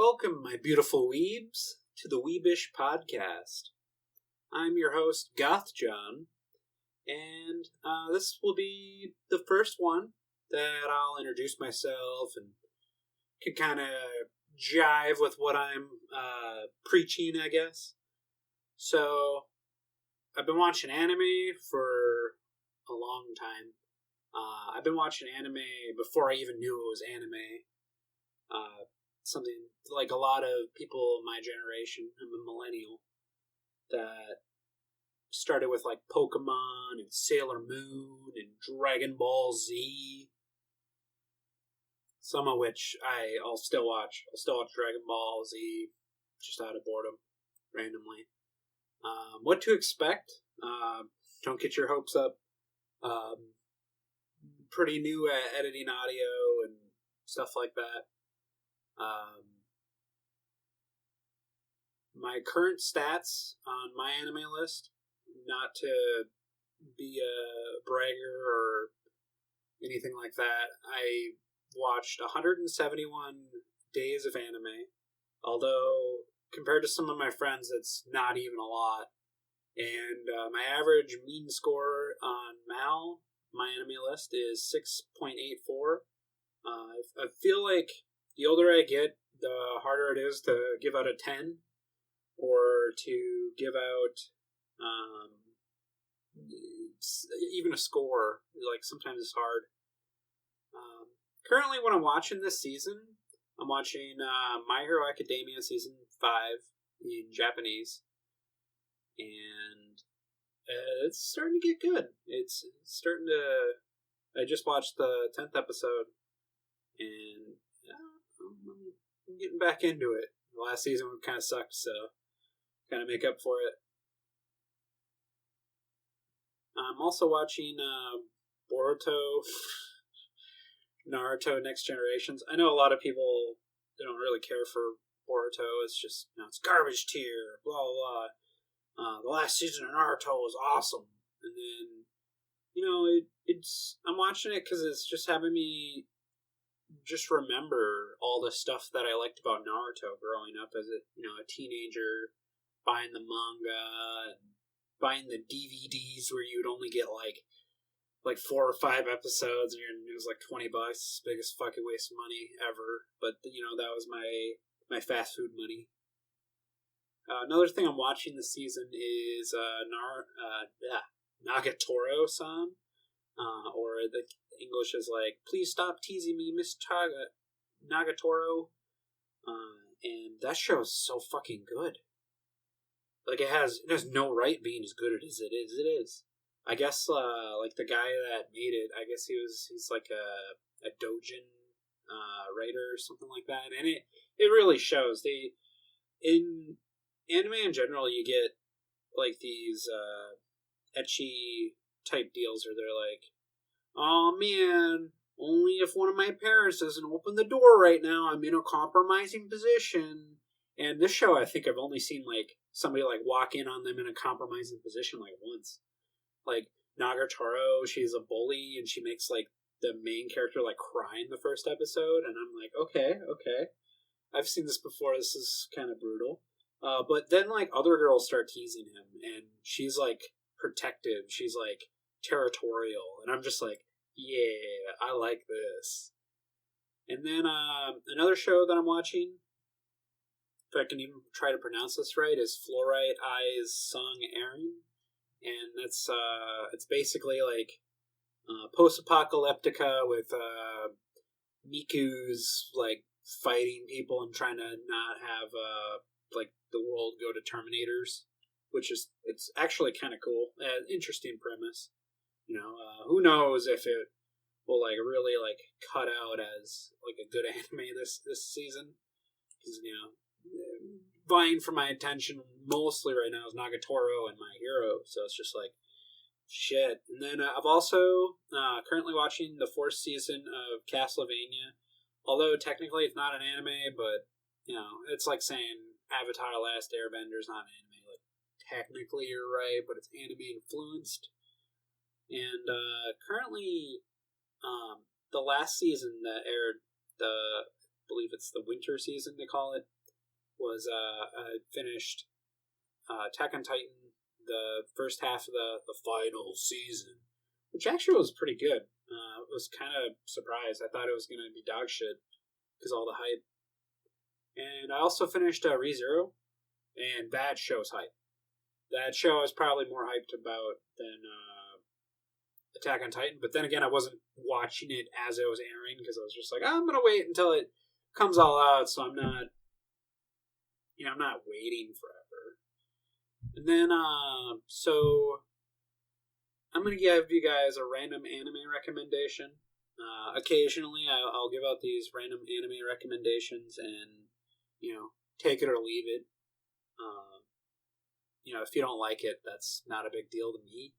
Welcome, my beautiful weebs, to the Weebish Podcast. I'm your host, gothjon, and this will be the first one that I'll introduce myself and can kind of jive with what I'm preaching, I guess. So, I've been watching anime for a long time. I've been watching anime before I even knew it was anime. Something like a lot of people in my generation. I'm a millennial that started with like Pokemon and Sailor Moon and Dragon Ball Z. Some of which I'll still watch. I'll still watch Dragon Ball Z just out of boredom, randomly. What to expect? Don't get your hopes up. Pretty new at editing audio and stuff like that. My current stats on my anime list, not to be a bragger or anything like that, I watched 171 days of anime, although compared to some of my friends, it's not even a lot. And my average mean score on my anime list, is 6.84. I feel like the older I get, the harder it is to give out a 10 or to give out even a score. Like, sometimes it's hard. Currently, what I'm watching this season, I'm watching My Hero Academia Season 5 in Japanese. And it's starting to get good. It's starting to... I just watched the 10th episode, and I'm getting back into it. The last season kind of sucked, so kind of make up for it. I'm also watching Boruto, Naruto Next Generations. I know a lot of people, they don't really care for Boruto. It's just, it's garbage tier, blah, blah, blah. The last season of Naruto was awesome. And then, it's I'm watching it because it's just having me just remember all the stuff that I liked about Naruto growing up as a teenager, buying the manga and buying the DVDs where you'd only get like 4 or 5 episodes, and it was like $20, biggest fucking waste of money ever. But that was my fast food money. Another thing I'm watching this season is Nagatoro-san, or the English is like, please stop teasing me, Miss Nagatoro. And that show is so fucking good. Like, it has no right being as good as it is. I guess, like, the guy that made it, I guess he's like a doujin writer or something like that. And it really shows. In anime in general, you get, like, these ecchi type deals where they're like, oh man, only if one of my parents doesn't open the door right now, I'm in a compromising position. And this show, I think I've only seen, like, somebody, like, walk in on them in a compromising position, like, once. Like, Nagatoro, she's a bully, and she makes, like, the main character, like, cry in the first episode, and I'm like, okay. I've seen this before, this is kind of brutal. But then, like, other girls start teasing him, and she's, like, protective, she's, like, territorial, and I'm just like, yeah, I like this. And then, another show that I'm watching, if I can even try to pronounce this right, is Fluorite Eyes Sung Aaron. And that's, it's basically like, post-apocalyptica with, Miku's, like, fighting people and trying to not have, like, the world go to Terminators, which is, it's actually kind of cool. Interesting premise. Who knows if it will, like, really, like, cut out as, like, a good anime this season. Because, vying for my attention mostly right now is Nagatoro and My Hero, so it's just like, shit. And then I've also currently watching the 4th season of Castlevania, although technically it's not an anime, but, it's like saying Avatar Last Airbender is not an anime. Like, technically you're right, but it's anime influenced. And currently, the last season that aired, believe it's the winter season they call it, was I finished Attack on Titan, the first half of the final season, which actually was pretty good. I was kind of surprised. I thought it was going to be dog shit because all the hype. And I also finished ReZero, and that show's hype. That show I was probably more hyped about than Attack on Titan, but then again, I wasn't watching it as it was airing because I was just like, I'm gonna wait until it comes all out, so I'm not waiting forever. And then, so I'm gonna give you guys a random anime recommendation. Occasionally, I'll give out these random anime recommendations, and take it or leave it. If you don't like it, that's not a big deal to me.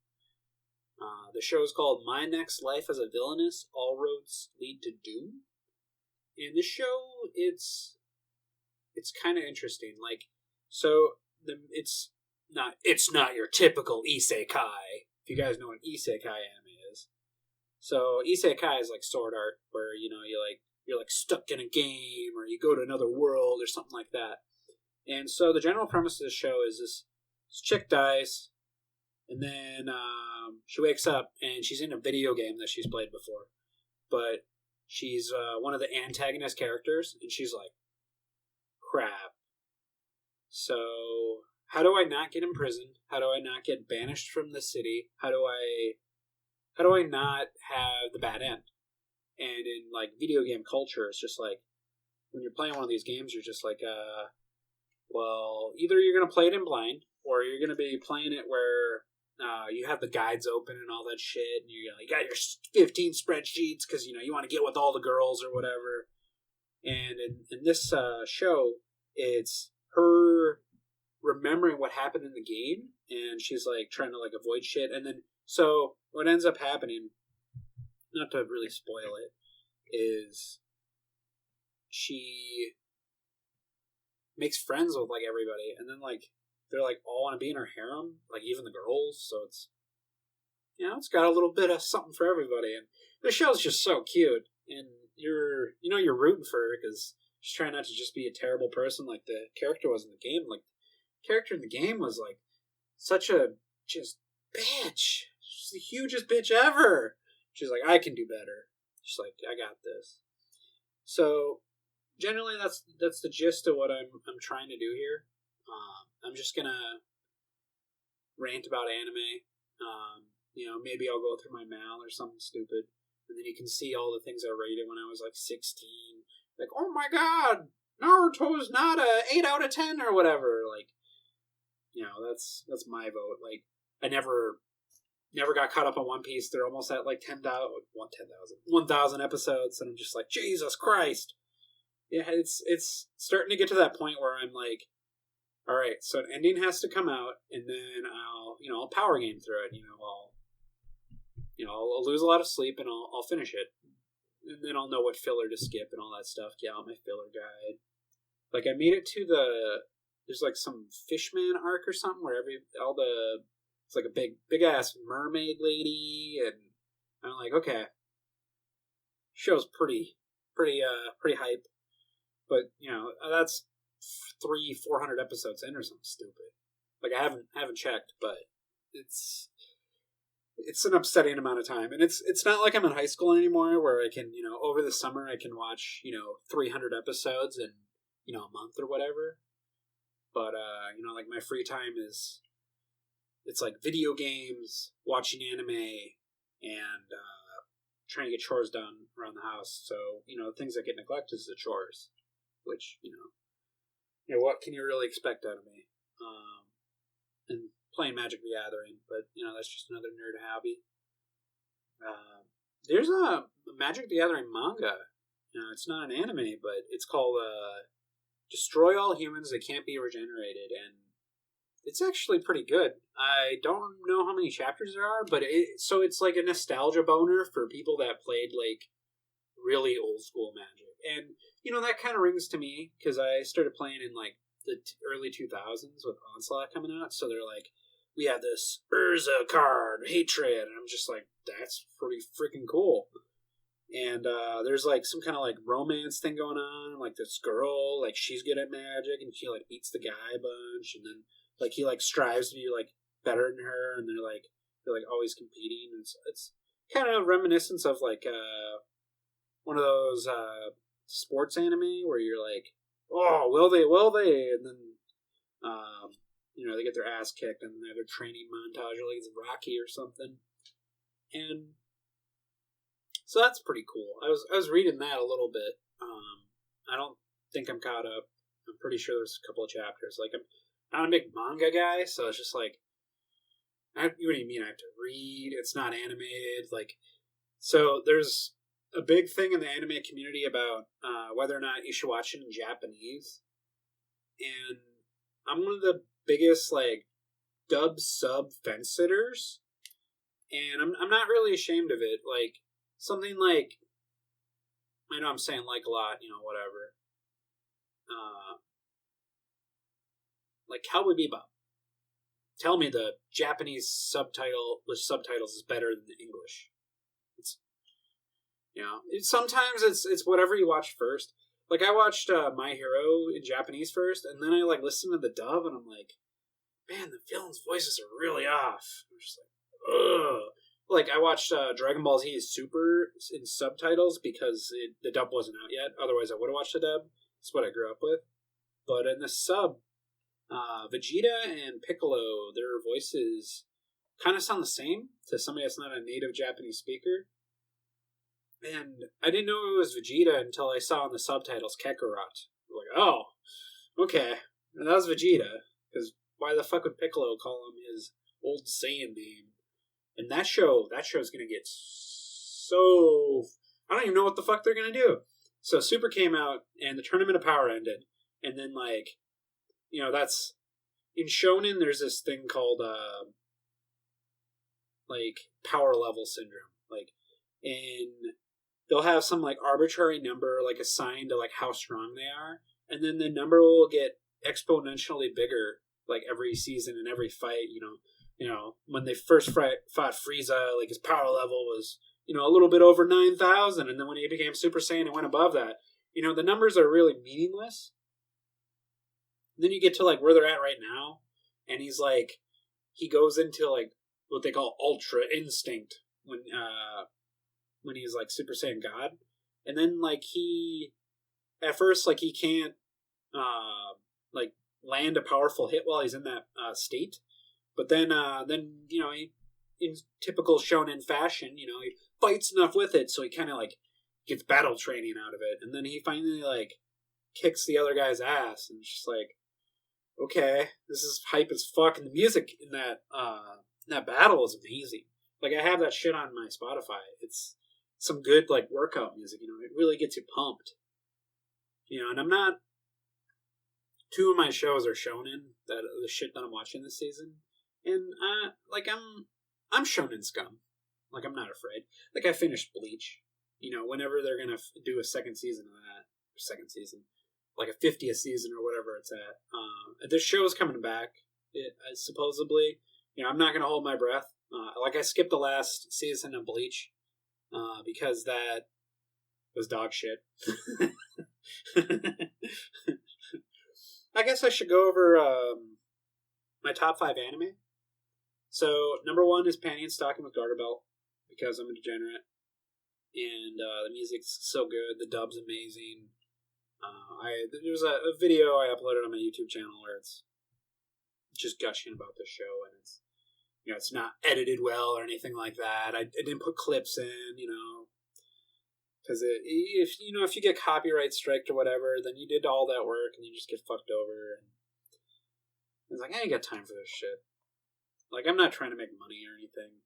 The show is called My Next Life as a Villainess, All Roads Lead to Doom. And the show, it's kind of interesting. It's not your typical isekai. If you guys know what an isekai anime is. So isekai is like sword art, where you're like stuck in a game, or you go to another world, or something like that. And so the general premise of the show is this chick dies, and then she wakes up, and she's in a video game that she's played before. But she's one of the antagonist characters, and she's like, crap. So, how do I not get imprisoned? How do I not get banished from the city? How do I not have the bad end? And in, video game culture, it's just like, when you're playing one of these games, you're just like, well, either you're going to play it in blind, or you're going to be playing it where you have the guides open and all that shit, and you got your 15 spreadsheets because, you want to get with all the girls or whatever. And in this show, it's her remembering what happened in the game, and she's, trying to, avoid shit. And then, so, what ends up happening, not to really spoil it, is she makes friends with, everybody, and then, they're all want to be in her harem, even the girls, so it's, it's got a little bit of something for everybody, and the show's just so cute, and you're rooting for her, because she's trying not to just be a terrible person like the character was in the game. The character in the game was, such a just bitch. She's the hugest bitch ever. She's like, I can do better. She's like, I got this. So, generally, that's the gist of what I'm trying to do here. I'm just gonna rant about anime. Maybe I'll go through my mal or something stupid, and then you can see all the things I rated when I was 16. Oh my god, Naruto's not a 8 out of 10 or whatever. That's my vote. I never got caught up on One Piece. They're almost at 1,000 episodes, and I'm just like, Jesus Christ. Yeah, it's starting to get to that point where I'm like, all right, so an ending has to come out, and then I'll power game through it. I'll lose a lot of sleep, and I'll finish it, and then I'll know what filler to skip and all that stuff. Get out my filler guide. I made it to there's some Fishman arc or something where it's a big ass mermaid lady, and I'm like, okay, show's pretty hype, but that's 300-400 episodes in or something stupid. I haven't checked, but it's an upsetting amount of time, and it's not like I'm in high school anymore where I can over the summer I can watch 300 episodes in a month or whatever. But my free time it's video games, watching anime, and trying to get chores done around the house. So the things that get neglected is the chores, which what can you really expect out of me? And playing Magic the Gathering, but that's just another nerd hobby. There's a Magic the Gathering manga. It's not an anime, but it's called Destroy All Humans That Can't Be Regenerated, and it's actually pretty good. I don't know how many chapters there are, but it's a nostalgia boner for people that played really old school Magic. And that kind of rings to me because I started playing in the early 2000s with Onslaught coming out. So they're we have this Urza card, Hatred, and I'm just like, that's pretty freaking cool. And there's like some kind of like romance thing going on. Like this girl, like she's good at magic, and she like beats the guy a bunch, and then like he like strives to be like better than her, and they're like always competing. And it's kind of reminiscent of like one of those sports anime where you're like, oh, will they, and then they get their ass kicked, and they have a training montage like it's Rocky or something, and so that's pretty cool. I was reading that a little bit. I don't think I'm caught up. I'm pretty sure there's a couple of chapters. Like I'm not a big manga guy, so it's just like, what do you mean I have to read? It's not animated. Like, so there's a big thing in the anime community about whether or not you should watch it in Japanese, and I'm one of the biggest like dub sub fence sitters, and I'm not really ashamed of it. Like something like, I know I'm saying like a lot, whatever. Like Cowboy Bebop. Tell me the Japanese subtitles is better than the English. Sometimes it's whatever you watch first. Like I watched My Hero in Japanese first, and then I like listened to the dub, and I'm like, man, the villains' voices are really off. I'm just like, ugh. Like I watched Dragon Ball Z Super in subtitles because the dub wasn't out yet. Otherwise, I would have watched the dub. It's what I grew up with. But in the sub, Vegeta and Piccolo, their voices kind of sound the same to somebody that's not a native Japanese speaker. And I didn't know it was Vegeta until I saw in the subtitles Kakarot. Like, oh, okay. And that was Vegeta. Because why the fuck would Piccolo call him his old Saiyan name? And that show's going to get so... I don't even know what the fuck they're going to do. So Super came out, and the Tournament of Power ended. And then, like, that's... In Shonen, there's this thing called, like, power level syndrome. Like, and they'll have some, like, arbitrary number, like, assigned to, like, how strong they are. And then the number will get exponentially bigger, like, every season and every fight, when they first fought Frieza, like, his power level was, a little bit over 9,000. And then when he became Super Saiyan, it went above that. The numbers are really meaningless. And then you get to, like, where they're at right now. And he's, like, he goes into, like, what they call Ultra Instinct when he's, like, Super Saiyan God. And then, like, at first, like, he can't, like, land a powerful hit while he's in that state. But then he, in typical shonen fashion, he fights enough with it, so he kind of, like, gets battle training out of it. And then he finally, like, kicks the other guy's ass, and it's just like, okay, this is hype as fuck. And the music in that battle is amazing. Like, I have that shit on my Spotify. It's some good, like, workout music, it really gets you pumped. And I'm not... 2 of my shows are shonen, the shit that I'm watching this season. And, I'm shonen scum. Like, I'm not afraid. Like, I finished Bleach. Whenever they're gonna do a second season of that, like a 50th season or whatever it's at. This show is coming back, supposedly. I'm not gonna hold my breath. Like, I skipped the last season of Bleach, because that was dog shit. I guess I should go over my top 5 anime. So, number 1 is Panty and Stocking with Garter Belt, because I'm a degenerate. And the music's so good, the dub's amazing. There was a video I uploaded on my YouTube channel where it's just gushing about this show, and it's it's not edited well or anything like that. I didn't put clips in, because if you get copyright striked or whatever, then you did all that work and you just get fucked over. And it's like, I ain't got time for this shit. Like, I'm not trying to make money or anything.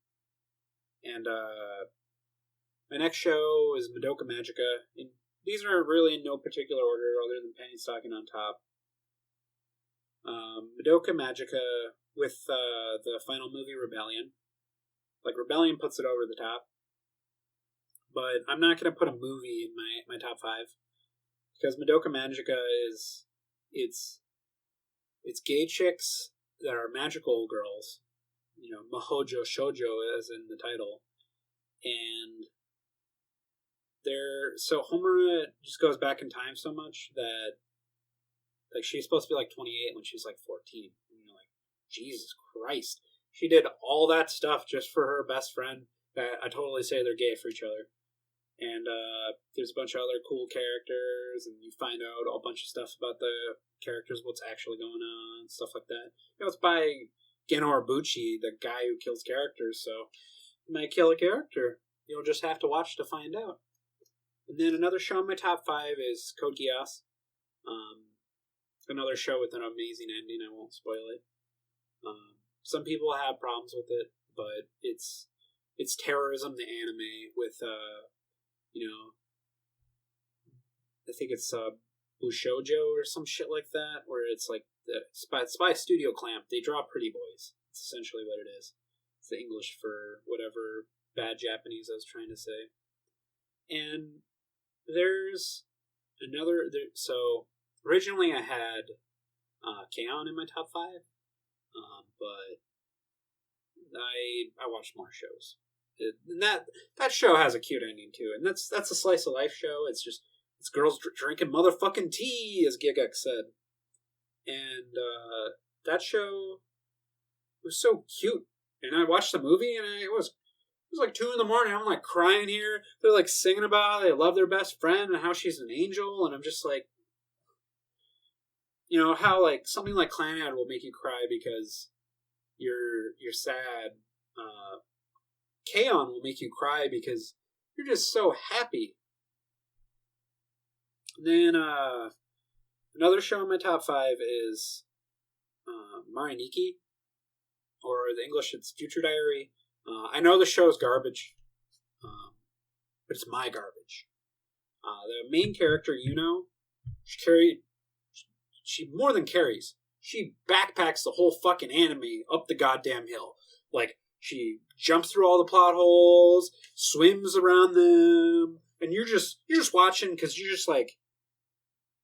And my next show is Madoka Magica. And these are really in no particular order other than Penny Stocking on top. Madoka Magica with the final movie Rebellion. Like, Rebellion puts it over the top. But I'm not going to put a movie in my top 5. Because Madoka Magica it's gay chicks that are magical girls. Mahojo shoujo as in the title. And So Homura just goes back in time so much that like she's supposed to be like 28 when she's like 14. And you're like, Jesus Christ. She did all that stuff just for her best friend that I totally say they're gay for each other. And there's a bunch of other cool characters, and you find out a bunch of stuff about the characters, what's actually going on, stuff like that. You know, it's by Geno Ibuchi, the guy who kills characters, so you might kill a character. You'll just have to watch to find out. And then another show in my top 5 is Code Geass. Another show with an amazing ending. I won't spoil it. Some people have problems with it, but it's terrorism, the anime, with I think it's Bushoujo or some shit like that, where it's like it's by Studio Clamp. They draw pretty boys. It's essentially what it is. It's the English for whatever bad Japanese I was trying to say. And there's another. So originally I had K-On! In my top 5, but I watched more shows. And that show has a cute ending too, and that's a slice of life show. It's girls drinking motherfucking tea, as Gigex said, and that show was so cute. And I watched the movie, and it was like 2 a.m. I'm like crying here. They're like singing about it. They love their best friend and how she's an angel, and I'm just like, you know how like something like Clannad will make you cry because you're sad. K-On! Will make you cry because you're just so happy. And then another show in my top 5 is Mariniki, or the English it's Future Diary. I know the show is garbage, but it's my garbage. The main character, she more than carries. She backpacks the whole fucking anime up the goddamn hill. Like, she jumps through all the plot holes, swims around them, and you're just watching because you're just like,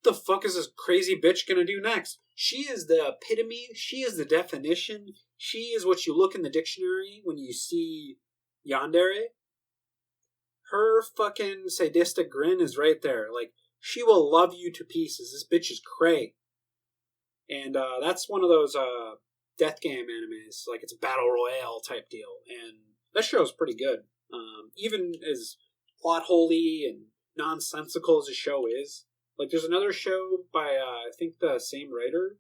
the fuck is this crazy bitch gonna do next? She is the epitome. She is the definition. She is what you look in the dictionary when you see yandere. Her fucking sadistic grin is right there. Like, she will love you to pieces. This bitch is cray. And that's one of those death game animes. Like, it's a battle royale type deal. And that show is pretty good. Even as plot holy and nonsensical as the show is. Like, there's another show by, I think, the same writer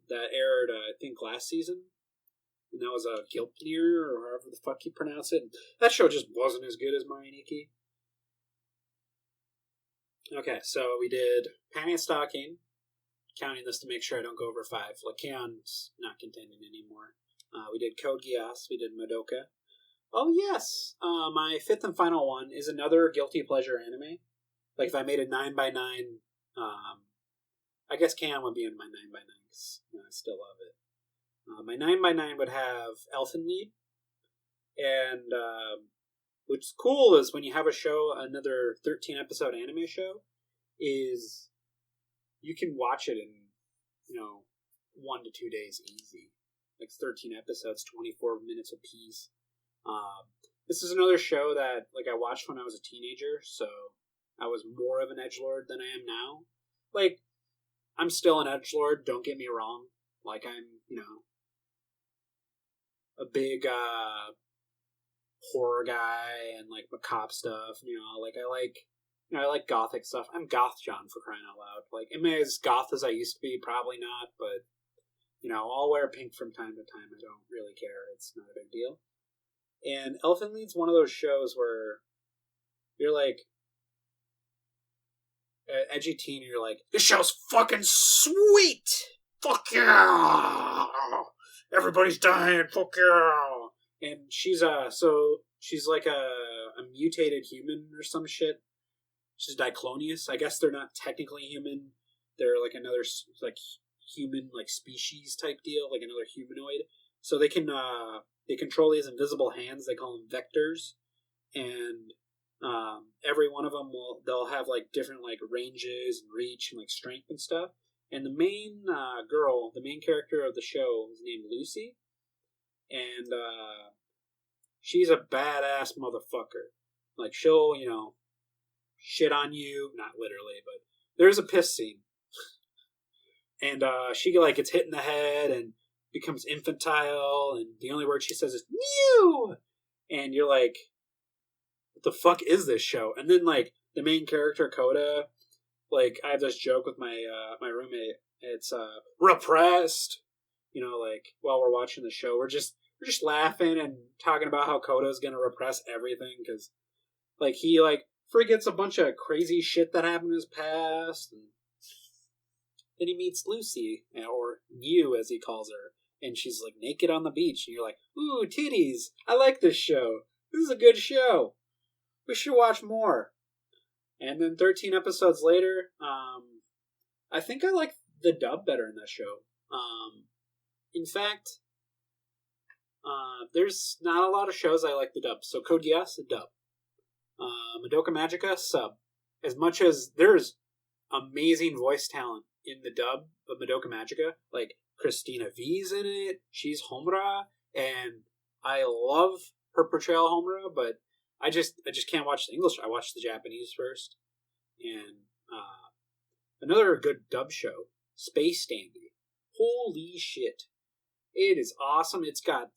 that aired, I think, last season. And that was Gilpnir, or however the fuck you pronounce it. That show just wasn't as good as Mariniki. Okay, so we did Panty and Stocking. Counting this to make sure I don't go over 5. Lakeon's not contending anymore. We did Code Geass. We did Madoka. Oh, yes! My 5th and final one is another guilty pleasure anime. Like, if I made a 9x9, I guess Can would be in my 9x9, because I still love it. My 9x9 would have Elfen Lied, and what's cool is when you have a show, another 13-episode anime show, is you can watch it in, 1 to 2 days easy. Like 13 episodes, 24 minutes apiece. This is another show that like I watched when I was a teenager, so I was more of an edgelord than I am now. Like, I'm still an edgelord, don't get me wrong. Like, I'm, a big horror guy and like macabre stuff. Like I like gothic stuff. I'm gothjon, for crying out loud. Like, am I as goth as I used to be? Probably not, but I'll wear pink from time to time. I don't really care. It's not a big deal. And Elfen Lied's one of those shows where you're like edgy teen, and you're like, this show's fucking sweet! Fuck yeah! Everybody's dying, fuck yeah! And she's like a mutated human or some shit. She's diclonius. I guess they're not technically human. They're like another like human like species type deal, like another humanoid. So they can they control these invisible hands. They call them vectors, and every one of them they'll have like different like ranges and reach and like strength and stuff. And the main girl, the main character of the show, is named Lucy, and she's a badass motherfucker. Like, she'll shit on you. Not literally, but there's a piss scene. And she like gets hit in the head and becomes infantile, and the only word she says is "mew," and you're like, "What the fuck is this show?" And then like the main character Coda, like I have this joke with my my roommate. It's repressed, like while we're watching the show, we're just laughing and talking about how Coda's gonna repress everything because like he like forgets a bunch of crazy shit that happened in his past. And then he meets Lucy, or Mew as he calls her, and she's like naked on the beach, and you're like, "Ooh, titties! I like this show. This is a good show. We should watch more." And then 13 episodes later, I think I like the dub better in that show. In fact, there's not a lot of shows I like the dub. So Code Geass, dub. Madoka Magica, sub. As much as there's amazing voice talent in the dub of Madoka Magica, like Christina V's in it, she's Homura, and I love her portrayal of Homura, but I just can't watch the English. I watched the Japanese first. And another good dub show, Space Dandy. Holy shit. It is awesome. It's got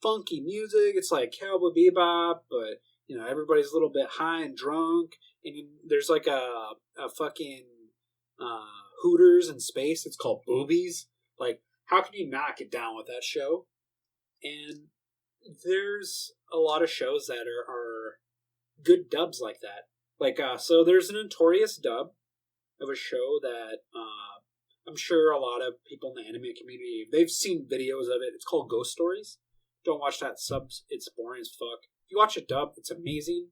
funky music. It's like Cowboy Bebop, but everybody's a little bit high and drunk. And there's like a fucking Hooters in space. It's called Boobies. Like, how can you not get down with that show? And there's a lot of shows that are good dubs like that. Like, so there's an notorious dub of a show that I'm sure a lot of people in the anime community, they've seen videos of it. It's called Ghost Stories. Don't watch that subs. It's boring as fuck. If you watch a dub, it's amazing.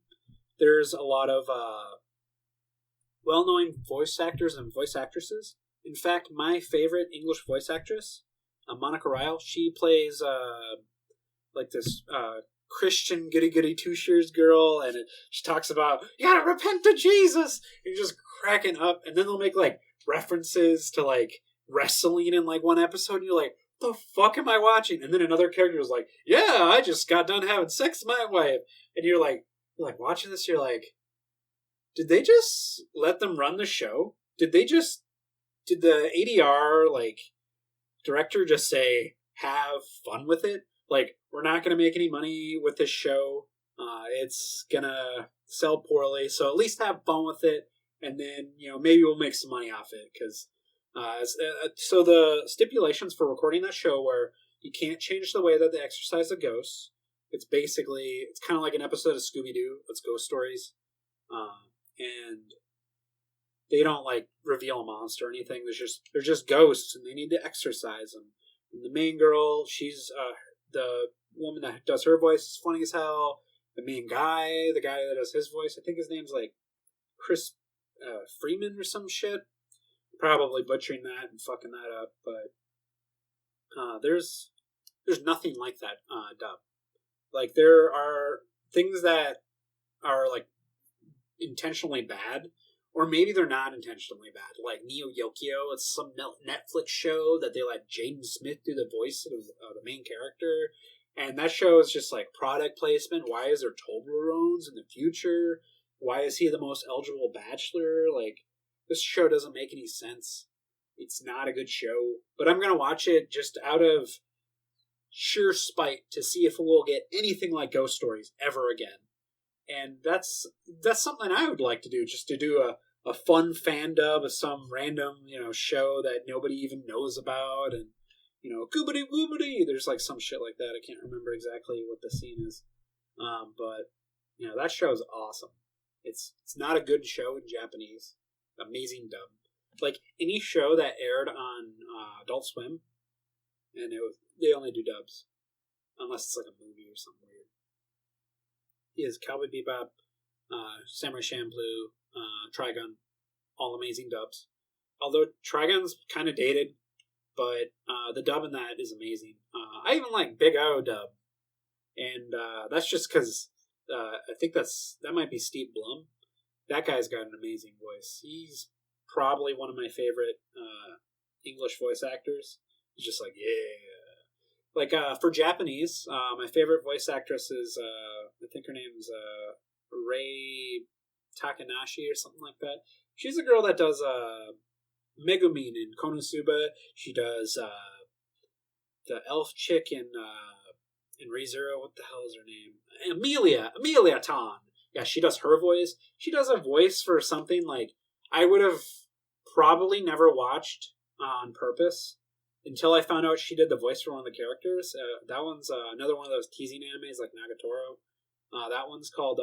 There's a lot of well-known voice actors and voice actresses. In fact, my favorite English voice actress, Monica Ryle, she plays like this Christian goody-goody two-shoes girl, and she talks about, you gotta repent to Jesus! And you're just cracking up, and then they'll make like references to like wrestling in like one episode, and you're like, the fuck am I watching? And then another character is like, yeah, I just got done having sex with my wife. And you're like watching this, you're like, did they just let them run the show? Did the ADR like director just say, have fun with it? Like, we're not going to make any money with this show. It's going to sell poorly, so at least have fun with it. And then, maybe we'll make some money off it. Because, so the stipulations for recording that show were you can't change the way that they exercise the ghosts. It's kind of like an episode of Scooby-Doo. It's Ghost Stories. And they don't, like, reveal a monster or anything. They're just ghosts, and they need to exorcise them. And the main girl, she's, the woman that does her voice is funny as hell. The main guy, the guy that does his voice, I think his name's, like, Chris Freeman or some shit. Probably butchering that and fucking that up, but there's nothing like that dub. Like, there are things that are like intentionally bad, or maybe they're not intentionally bad. Like Neo Yokio, it's some Netflix show that they let Jaden Smith do the voice of the main character, and that show is just like product placement. Why is there Toblerones in the future? Why is he the most eligible bachelor? Like, this show doesn't make any sense. It's not a good show. But I'm going to watch it just out of sheer spite to see if it will get anything like Ghost Stories ever again. And that's something I would like to do, just to do a fun fan dub of some random, show that nobody even knows about. And, goobity woobity. There's like some shit like that. I can't remember exactly what the scene is. But, that show is awesome. It's not a good show in Japanese. Amazing dub. Like, any show that aired on Adult Swim, and they only do dubs. Unless it's like a movie or something weird. Is Cowboy Bebop, Samurai Champloo, Trigun, all amazing dubs. Although Trigun's kind of dated, but the dub in that is amazing. I even like Big O dub. And that's just because I think that might be Steve Blum. That guy's got an amazing voice. He's probably one of my favorite English voice actors. He's just like, yeah. Like, for Japanese, my favorite voice actress is, I think her name's Ray Takanashi or something like that. She's the girl that does Megumin in Konosuba. She does the elf chick in ReZero. What the hell is her name? Amelia Tan. Yeah, she does her voice. She does a voice for something like I would have probably never watched on purpose until I found out she did the voice for one of the characters. That one's another one of those teasing animes like Nagatoro. That one's called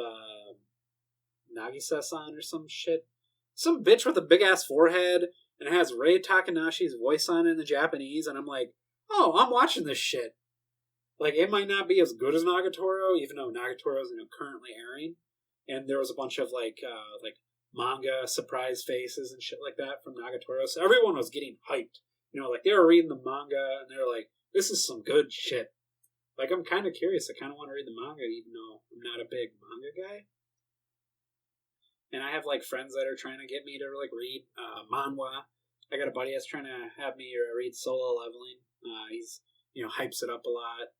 Nagisa-san or some shit. Some bitch with a big-ass forehead, and it has Rei Takanashi's voice on it in the Japanese, and I'm like, oh, I'm watching this shit. Like, it might not be as good as Nagatoro, even though Nagatoro is currently airing. And there was a bunch of, like manga surprise faces and shit like that from Nagatoro. So everyone was getting hyped. Like, they were reading the manga, and they were like, this is some good shit. Like, I'm kind of curious. I kind of want to read the manga, even though I'm not a big manga guy. And I have, like, friends that are trying to get me to, like, read manhwa. I got a buddy that's trying to have me read Solo Leveling. He's, hypes it up a lot.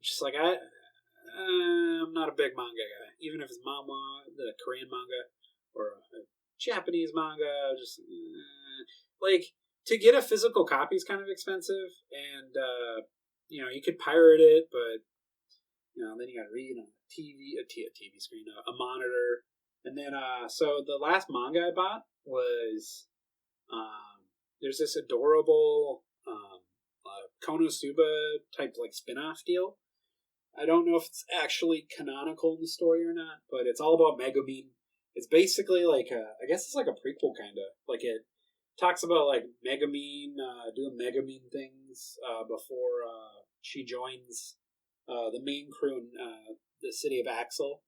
It's just like, I'm not a big manga guy. Even if it's manhwa, the Korean manga, or a Japanese manga, just, like, to get a physical copy is kind of expensive. And, you could pirate it, but, then you gotta read on a TV screen, a monitor. And then, so the last manga I bought was, there's this adorable, Konosuba type, like, spin-off deal. I don't know if it's actually canonical in the story or not, but it's all about Megumin. It's basically like, I guess it's like a prequel, kind of. Like, it talks about, like, Megumin, doing Megumin things, before, she joins, the main crew in, the city of Axel.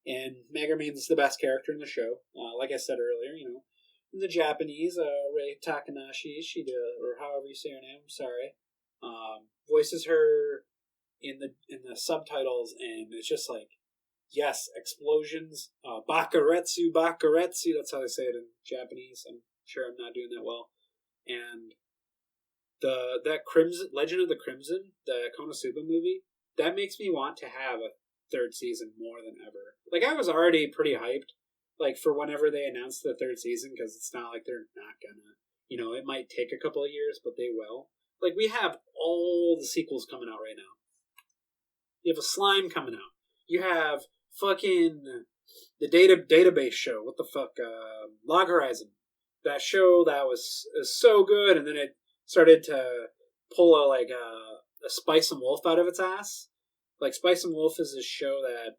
And Megumin's the best character in the show. Like I said earlier, in the Japanese, Rei Takanashi, or however you say her name, sorry, voices her in the subtitles, and it's just like, yes, explosions, bakaretsu, that's how they say it in Japanese. I'm sure I'm not doing that well. And that Legend of the Crimson, the Konosuba movie, that makes me want to have a third season more than ever. Like, I was already pretty hyped, like, for whenever they announced the third season, because it's not like they're not gonna, it might take a couple of years, but they will. Like, we have all the sequels coming out right now. You have a Slime coming out. You have fucking the database show. What the fuck? Log Horizon. That show that was so good, and then it started to pull a Spice and Wolf out of its ass. Like, Spice and Wolf is this show that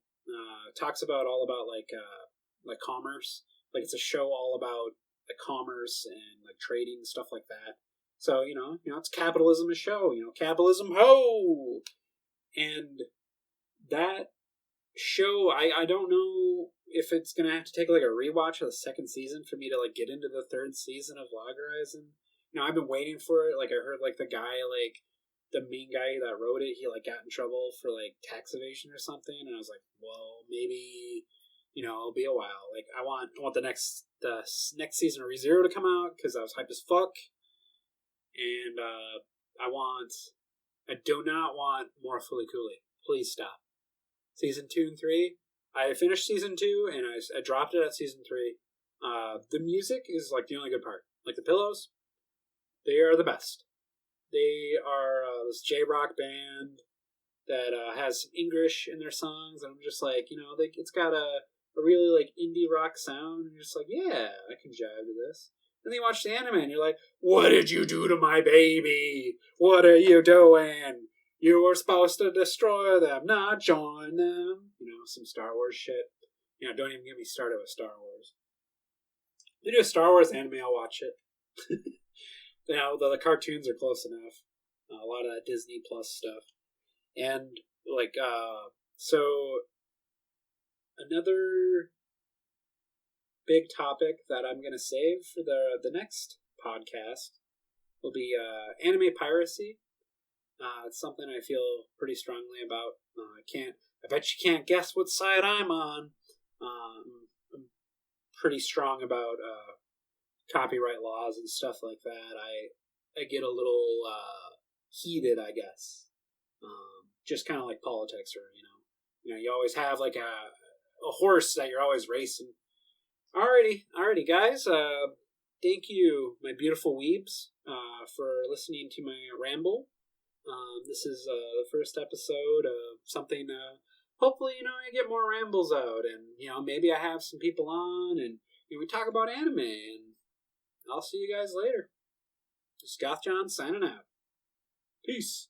talks about all about like commerce. Like, it's a show all about like commerce and like trading and stuff like that. So it's capitalism a show. Capitalism ho. And that show, I don't know if it's gonna have to take like a rewatch of the second season for me to like get into the third season of Log Horizon. I've been waiting for it. Like, I heard like the guy, like the main guy that wrote it, he like got in trouble for like tax evasion or something, and I was like, well, maybe it'll be a while. Like, I want the next season of ReZero to come out because I was hyped as fuck, and I do not want more Fooly Cooly. Please stop. Season 2 and 3. I finished season 2 and I dropped it at season 3. The music is like the only good part. Like, the pillows, they are the best. They are this J-rock band that has some English in their songs, and I'm just like, it's got a really like indie rock sound, and you're just like, yeah, I can jive to this. And then you watch the anime, and you're like, what did you do to my baby? What are you doing? You were supposed to destroy them, not join them. Some Star Wars shit. Don't even get me started with Star Wars. If they do a Star Wars anime, I'll watch it. The cartoons are close enough. A lot of that Disney Plus stuff. And, like, so another big topic that I'm going to save for the next podcast will be anime piracy. It's something I feel pretty strongly about. I bet you can't guess what side I'm on. I'm pretty strong about copyright laws and stuff like that. I get a little heated, I guess. Just kind of like politics, or you always have like a horse that you're always racing. Alrighty, guys. Thank you, my beautiful weebs, for listening to my ramble. This is the first episode of something. Hopefully, I get more rambles out, and maybe I have some people on, and we talk about anime. And I'll see you guys later. This is gothjon signing out. Peace.